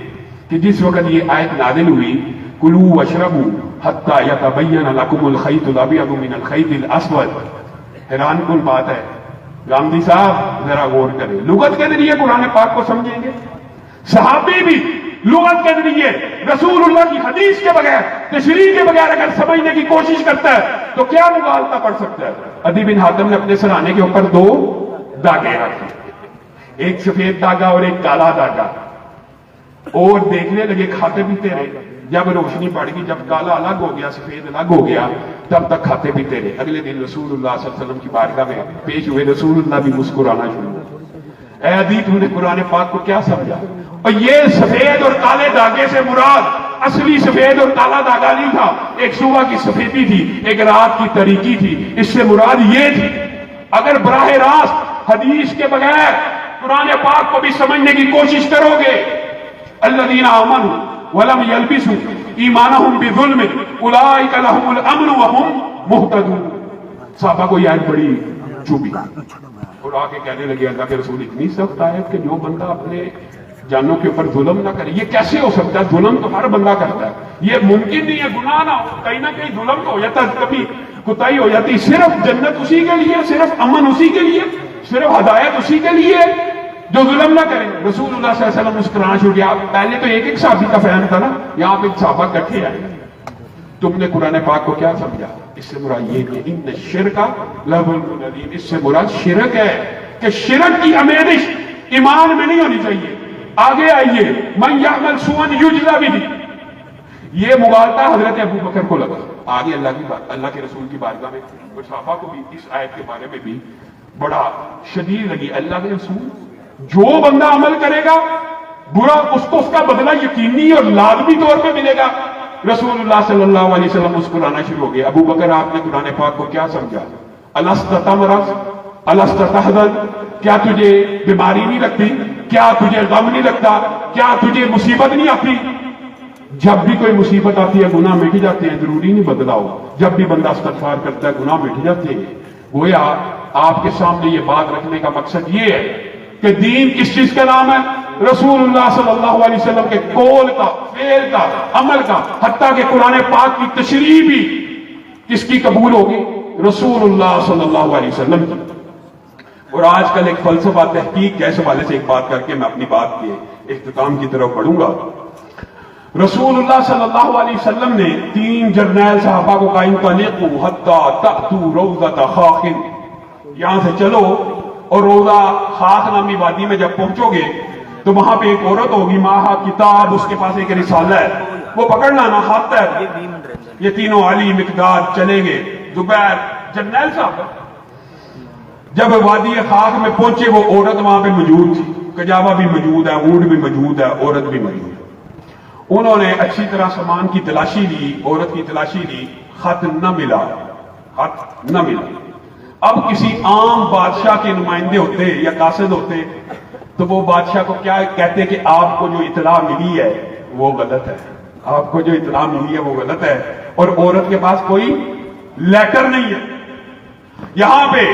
کہ جس وقت یہ آیت نازل ہوئی کلوا واشربوا حتی یتبین لکم الخیط الابیض من الخیط الاسود, حیران کن بات ہے. گاندھی صاحب ذرا غور کریں, لغت کے ذریعے قرآن پاک کو سمجھیں گے. صحابی بھی لغت کے ذریعے رسول اللہ کی حدیث کے بغیر تشریح کے بغیر اگر سمجھنے کی کوشش کرتا ہے تو کیا مغالطہ پڑ سکتا ہے؟ عدی بن حاتم نے اپنے سرانے کے اوپر 2 داغے رکھے، ایک سفید داغا اور ایک کالا داغا، اور دیکھنے لگے، کھاتے پیتے رہے۔ جب روشنی پڑ گئی، جب کالا الگ ہو گیا سفید الگ ہو گیا، تب تک کھاتے پیتے رہے۔ اگلے دن رسول اللہ صلی اللہ علیہ وسلم کی بارگاہ میں پیش ہوئے، رسول اللہ بھی مسکرانا شروع ہو۔ اے عدی، تو نے قرآن پاک کو کیا سمجھا؟ اور یہ سفید اور کالے داغے سے مراد اصلی سفید اور کالا داغا نہیں تھا، ایک صبح کی سفیدی تھی، ایک رات کی تاریکی تھی، اس سے مراد یہ تھی۔ اگر براہ راست حدیث کے بغیر قرآن پاک کو بھی سمجھنے کی کوشش کرو گے، الذین آمنوا ولم یلبسوا ایمانہم بظلم اولئک لہم الامن وہم مہتدون۔ صحابہ کو یہ آیت بڑی چوبی اور آگے کہنے لگے، اللہ کے رسول اتنی سخت آیت کہ جو بندہ اپنے جانوں کے اوپر ظلم نہ کرے۔ یہ کیسے ہو سکتا ہے؟ ظلم تو ہر بندہ کرتا ہے، یہ ممکن نہیں ہے گناہ نہ ہو، کہیں نہ کہیں ظلم تو ہو جاتا ہے، کبھی کوتاہی ہو جاتی۔ صرف جنت اسی کے لیے، صرف امن اسی کے لیے، صرف ہدایت اسی کے لیے جو ظلم نہ کرے۔ رسول اللہ صلی اللہ علیہ وسلم مسکرانا شروع کیا۔ پہلے تو ایک صحابی کا فہم تھا نا، یہاں پہ صحابہ اکٹھے آئے، تم نے قرآن پاک کو کیا سمجھا؟ اس سے مراد یہ کہ ان الشرک لظلم عظیم، اس سے مراد شرک ہے کہ شرک کی آمیزش ایمان میں نہیں ہونی چاہیے۔ آگے آئیے، من یعمل سوءا یجزا بہ، یہ مغالطہ حضرت ابو بکر کو لگا۔ آگے اللہ کے رسول کی بارگاہ میں اور صحابہ کو بھی اس آیت کے بارے میں بھی بڑا شدید لگی۔ اللہ کے رسول، جو بندہ عمل کرے گا برا، اس کو اس کا بدلہ یقینی اور لازمی طور پہ ملے گا۔ رسول اللہ صلی اللہ علیہ وسلم مسکرانا شروع ہو گئے۔ ابو بکر، آپ نے قرآن پاک کو کیا سمجھا؟ الست تمرض الست تحزن، کیا تجھے بیماری نہیں لگتی؟ کیا تجھے غم نہیں لگتا؟ کیا تجھے مصیبت نہیں آتی؟ جب بھی کوئی مصیبت آتی ہے گناہ مٹ جاتے ہیں، ضروری نہیں بدلا ہو۔ جب بھی بندہ استغفار کرتا ہے گناہ مٹ جاتے ہیں۔ گویا آپ کے سامنے یہ بات رکھنے کا مقصد یہ ہے کہ دین کس چیز کا نام ہے؟ رسول اللہ صلی اللہ علیہ وسلم کے قول کا، فعل کا، عمل کا، حتیٰ کہ قرآن پاک کی تشریح بھی کس کی قبول ہوگی؟ رسول اللہ صلی اللہ علیہ وسلم کی۔ اور آج کل ایک فلسفہ تحقیق کے اس حوالے سے ایک بات کر کے میں اپنی بات کے اختتام کی طرف بڑھوں گا۔ رسول اللہ صلی اللہ علیہ وسلم نے 3 جرنیل صحابہ کو کہا، انطلقوا حتی تأتوا روضۃ خاخ، یہاں سے چلو اور روضہ خاخ نامی وادی میں جب پہنچو گے تو وہاں پہ ایک عورت ہوگی، ماہا کتاب، اس کے پاس ایک رسالہ ہے، وہ پکڑ لانا، ہاتھ ہے۔ یہ تینوں علی، مقداد چلیں گے، زبیر، جرنیل صاحب۔ جب وادی خاک میں پہنچے وہ عورت وہاں پہ موجود تھی، کجاوا بھی موجود ہے، اونٹ بھی موجود ہے، عورت بھی موجود ہے۔ انہوں نے اچھی طرح سامان کی تلاشی لی، عورت کی تلاشی لی، خط نہ ملا، خط نہ ملا۔ اب کسی عام بادشاہ کے نمائندے ہوتے یا قاصد ہوتے تو وہ بادشاہ کو کیا کہتے کہ آپ کو جو اطلاع ملی ہے وہ غلط ہے، آپ کو جو اطلاع ملی ہے وہ غلط ہے، اور عورت کے پاس کوئی لیٹر نہیں ہے۔ یہاں پہ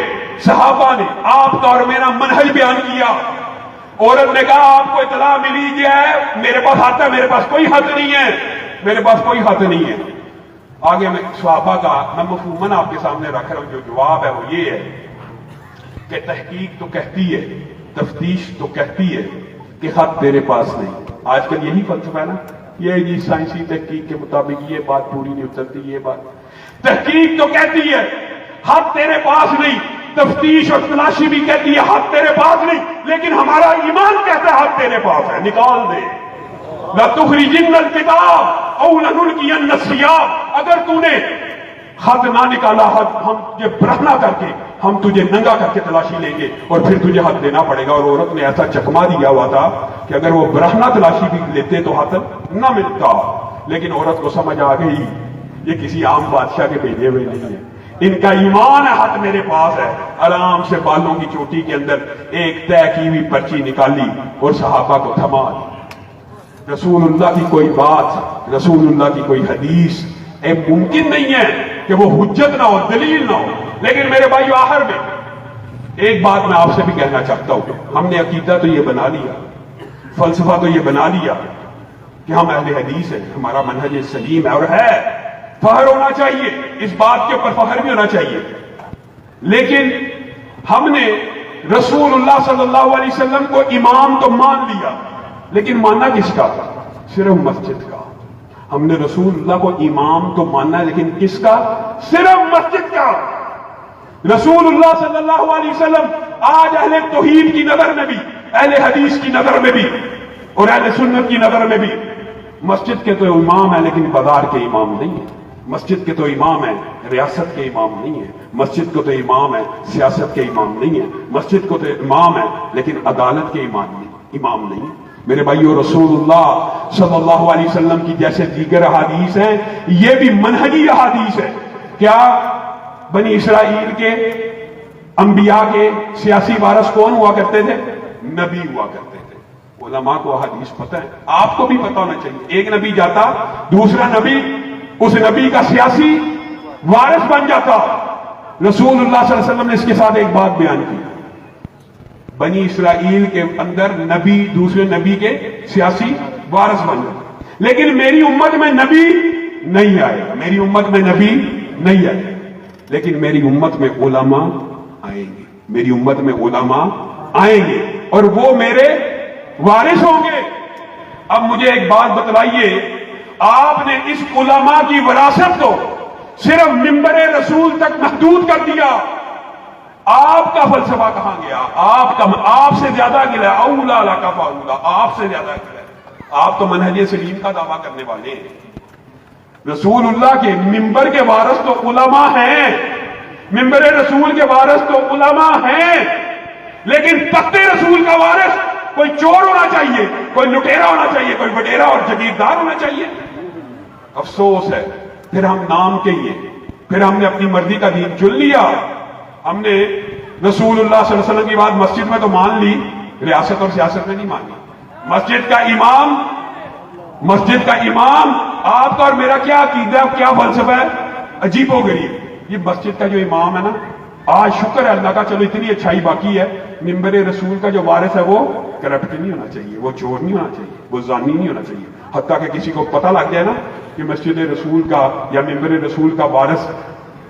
صحابہ نے آپ کا اور میرا منہج بیان کیا۔ عورت نے کہا آپ کو اطلاع ملی ہے، میرے پاس ہاتھ ہے، میرے پاس کوئی حق نہیں ہے، میرے پاس کوئی حق نہیں ہے۔ آگے میں صحابہ کا میں مفہوماً آپ کے سامنے رکھ رہا ہوں، جو جواب ہے وہ یہ ہے کہ تحقیق تو کہتی ہے، تفتیش تو کہتی ہے کہ خط تیرے پاس نہیں۔ آج کل یہی فلسفہ ہے نا، یہ جی سائنسی تحقیق کے مطابق یہ بات پوری نہیں اترتی، یہ بات تحقیق تو کہتی ہے خط تیرے پاس نہیں، تفتیش اور تلاشی بھی کہتی ہے ہاتھ تیرے پاس نہیں، لیکن ہمارا ایمان کہتا ہے ہاتھ تیرے پاس ہے، نکال دے۔ لَتُخْرِجِنَّ الْكِتَابَ أَوْ لَنُلْقِيَنَّ الثِّيَابَ، اگر تو نے خط نہ نکالا، ہم تجھے برہنہ کر کے، ہم تجھے ننگا کر کے تلاشی لیں گے اور پھر تجھے حق دینا پڑے گا۔ اور عورت نے ایسا چکما دیا ہوا تھا کہ اگر وہ برہنہ تلاشی بھی لیتے تو حق نہ ملتا، لیکن عورت کو سمجھ آ گئی یہ کسی عام بادشاہ کے بھیجے ہوئے نہیں ہے، ان کا ایمان ہے، حق میرے پاس ہے۔ آرام سے بالوں کی چوٹی کے اندر ایک طے کی ہوئی پرچی نکالی اور صحابہ کو تھما دی۔ رسول اللہ کی کوئی بات، رسول اللہ کی کوئی حدیث ممکن نہیں ہے کہ وہ حجت نہ ہو، دلیل نہ ہو۔ لیکن میرے بھائی آخر میں ایک بات میں آپ سے بھی کہنا چاہتا ہوں، ہم نے عقیدہ تو یہ بنا لیا، فلسفہ تو یہ بنا لیا کہ ہم اہل حدیث ہیں، ہمارا منہج سلیم ہے، اور ہے فخر ہونا چاہیے، اس بات کے اوپر فخر بھی ہونا چاہیے۔ لیکن ہم نے رسول اللہ صلی اللہ علیہ وسلم کو امام تو مان لیا، لیکن ماننا کس کا؟ صرف مسجد کا. ہم نے رسول اللہ کو امام تو ماننا ہے، لیکن کس کا؟ صرف مسجد کا. رسول اللہ صلی اللہ علیہ وسلم آج اہل توحید کی نظر میں بھی، اہل حدیث کی نظر میں بھی اور اہل سنت کی نظر میں بھی مسجد کے تو امام ہیں، لیکن بازار کے امام نہیں ہیں. مسجد کے تو امام ہیں، ریاست کے امام نہیں ہیں. مسجد کو تو امام ہے، سیاست کے امام نہیں ہیں. مسجد کو تو امام ہے، لیکن عدالت کے امام نہیں. میرے بھائیو، رسول اللہ صلی اللہ علیہ وسلم کی جیسے دیگر احادیث ہیں، یہ بھی منہجی احادیث ہے. کیا بنی اسرائیل کے انبیاء کے سیاسی وارث کون ہوا کرتے تھے؟ نبی ہوا کرتے تھے. علماء کو حدیث پتہ ہے، آپ کو بھی پتہ ہونا چاہیے. ایک نبی جاتا، دوسرا نبی اس نبی کا سیاسی وارث بن جاتا. رسول اللہ صلی اللہ علیہ وسلم نے اس کے ساتھ ایک بات بیان کی، بنی اسرائیل کے اندر نبی دوسرے نبی کے سیاسی وارث بن جاتا، لیکن میری امت میں نبی نہیں آئے گا. میری امت میں نبی نہیں آئے گا، لیکن میری امت میں علماء آئیں گے. میری امت میں علماء آئیں گے اور وہ میرے وارث ہوں گے. اب مجھے ایک بات بتلائیے، آپ نے اس علماء کی وراثت کو صرف منبر رسول تک محدود کر دیا. آپ کا فلسفہ کہاں گیا؟ آپ سے زیادہ گلا اولا لکا فاولا، آپ سے زیادہ گلا. آپ تو منہج سلیم کا دعویٰ کرنے والے ہیں. رسول اللہ کے منبر کے وارث تو علماء ہیں، منبر رسول کے وارث تو علماء ہیں، لیکن تخت رسول کا وارث کوئی چور ہونا چاہیے، کوئی لٹیرا ہونا چاہیے، کوئی وڈیرا اور جگیردار ہونا چاہیے. افسوس ہے، پھر ہم نام کے لیے، پھر ہم نے اپنی مرضی کا دین چن لیا. ہم نے رسول اللہ صلی اللہ علیہ وسلم کی بات مسجد میں تو مان لی، ریاست اور سیاست میں نہیں مانی. مسجد کا امام آپ کا اور میرا کیا عقیدہ ہے، کیا فلسفہ ہے؟ عجیب و غریب. یہ مسجد کا جو امام ہے نا، آج شکر ہے اللہ کا، چلو اتنی اچھائی باقی ہے، منبر رسول کا جو وارث ہے وہ کرپٹ نہیں ہونا چاہیے، وہ چور نہیں ہونا چاہیے، وہ زانی نہیں ہونا چاہیے. حتیٰ کہ کسی کو پتہ لگ جائے نا کہ مسجد رسول کا یا منبر رسول کا وارث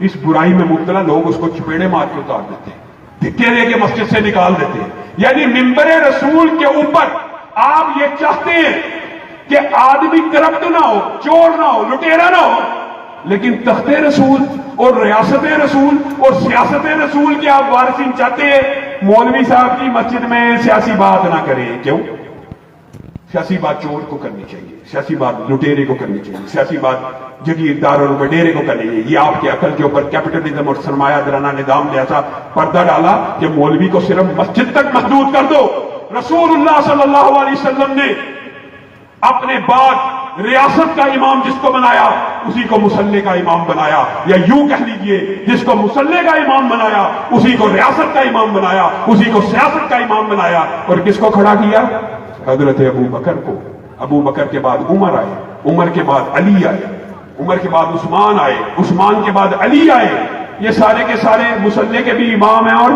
اس برائی میں مبتلا، لوگ اس کو چپیڑے مار کے اتار دیتے ہیں، دھکے دے کے مسجد سے نکال دیتے ہیں. یعنی منبر رسول کے اوپر آپ یہ چاہتے ہیں کہ آدمی کرپٹ نہ ہو، چور نہ ہو، لٹیرا نہ ہو، لیکن تخت رسول اور ریاست رسول اور سیاست رسول کے آپ وارثین چاہتے ہیں. مولوی صاحب کی مسجد میں سیاسی بات نہ کریں. کیوں؟ سیاسی بات چور کو کرنی چاہیے، سیاسی بات لٹیرے کو کرنی چاہیے، سیاسی بات جگیردار اور وڈیرے کو کرنی چاہیے. یہ آپ کے عقل کے اوپر کیپٹلزم اور سرمایہ دارانہ نظام نے ایسا پردہ ڈالا کہ مولوی کو صرف مسجد تک محدود کر دو. رسول اللہ صلی اللہ علیہ وسلم نے اپنے بعد ریاست کا امام جس کو بنایا اسی کو مصلی کا امام بنایا، یا یوں کہہ لیجئے جس کو مصلی کا امام بنایا اسی کو ریاست کا امام بنایا، اسی کو سیاست کا امام بنایا. اور کس کو کھڑا کیا؟ حضرت ابو بکر کو. ابو بکر کے بعد عمر آئے، عمر کے بعد علی آئے، عمر کے بعد عثمان آئے، عثمان کے بعد علی آئے. یہ سارے کے سارے مصلی کے بھی امام ہیں اور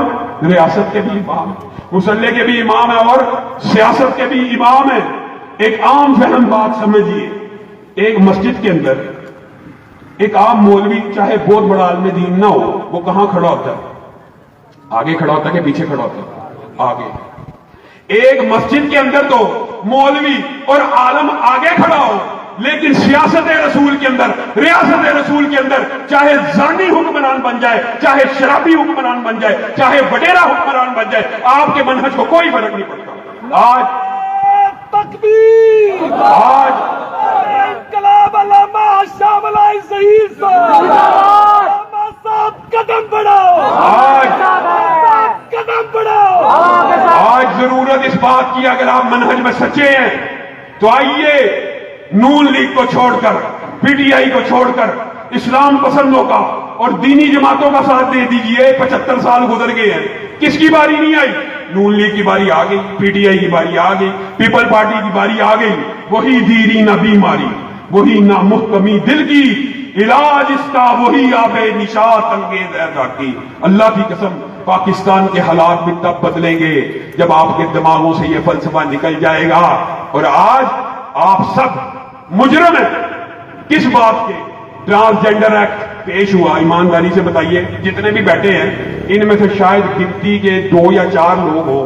ریاست کے بھی امام ہیں، مصلی کے بھی امام ہیں اور سیاست کے بھی امام ہیں. ایک عام فہم بات سمجھیے، ایک مسجد کے اندر ایک عام مولوی چاہے بہت بڑا عالم دین نہ ہو، وہ کہاں کھڑا ہوتا ہے؟ آگے کھڑا ہوتا ہے کہ پیچھے کھڑا ہوتا ہے؟ آگے. ایک مسجد کے اندر تو مولوی اور عالم آگے کھڑا ہو، لیکن سیاست رسول کے اندر، ریاست رسول کے اندر چاہے زانی حکمران بن جائے، چاہے شرابی حکمران بن جائے، چاہے وڈیرا حکمران بن جائے، آپ کے منہج کو کوئی فرق نہیں پڑتا. آج تکبیر، آج انقلاب علامہ شاہ ولی ظہیر صاحب قدم بڑھاؤ، قدم بڑھاؤ. آج ضرورت اس بات کی، اگر آپ منہج میں سچے ہیں تو آئیے نون لیگ کو چھوڑ کر، پی ٹی آئی کو چھوڑ کر اسلام پسندوں کا اور دینی جماعتوں کا ساتھ دے دیجئے. 75 سال گزر گئے ہیں، کس کی باری نہیں آئی؟ نون لیگ کی باری آ گئی، پی ٹی آئی کی باری آ گئی، پیپل پارٹی کی باری آ گئی. وہی دیری نہ بیماری، وہی نہ محکمی دل کی، علاج اس کا وہی آب نشاط انگیز ہے ذاتی. اللہ کی قسم پاکستان کے حالات بھی تب بدلیں گے جب آپ کے دماغوں سے یہ فلسفہ نکل جائے گا. اور آج آپ سب مجرم ہیں. کس بات کے؟ ٹرانسجینڈر ایکٹ پیش ہوا، ایمانداری سے بتائیے، جتنے بھی بیٹھے ہیں ان میں سے شاید گنتی کے 2 یا 4 لوگ ہو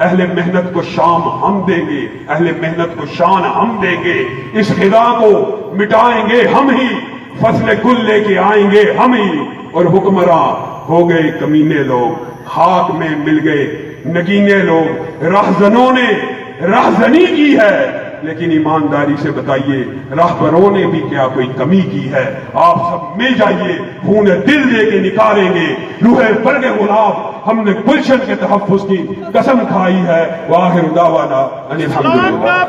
اہل محنت کو شام ہم دیں گے، اہل محنت کو شان ہم دیں گے، اس خدا کو مٹائیں گے ہم ہی، فصل گل لے کے آئیں گے ہم ہی، اور حکمراں ہو گئے کمینے لوگ، خاک میں مل گئے نگینے لوگ، راہزنوں نے راہزنی کی ہے، لیکن ایمانداری سے بتائیے راہبروں نے بھی کیا کوئی کمی کی ہے؟ آپ سب مل جائیے، خون دل دے کے نکالیں گے، روح برگ گلاب ہم نے گلشن کے تحفظ کی قسم کھائی ہے۔ وآخر دعوانا ان الحمدللہ۔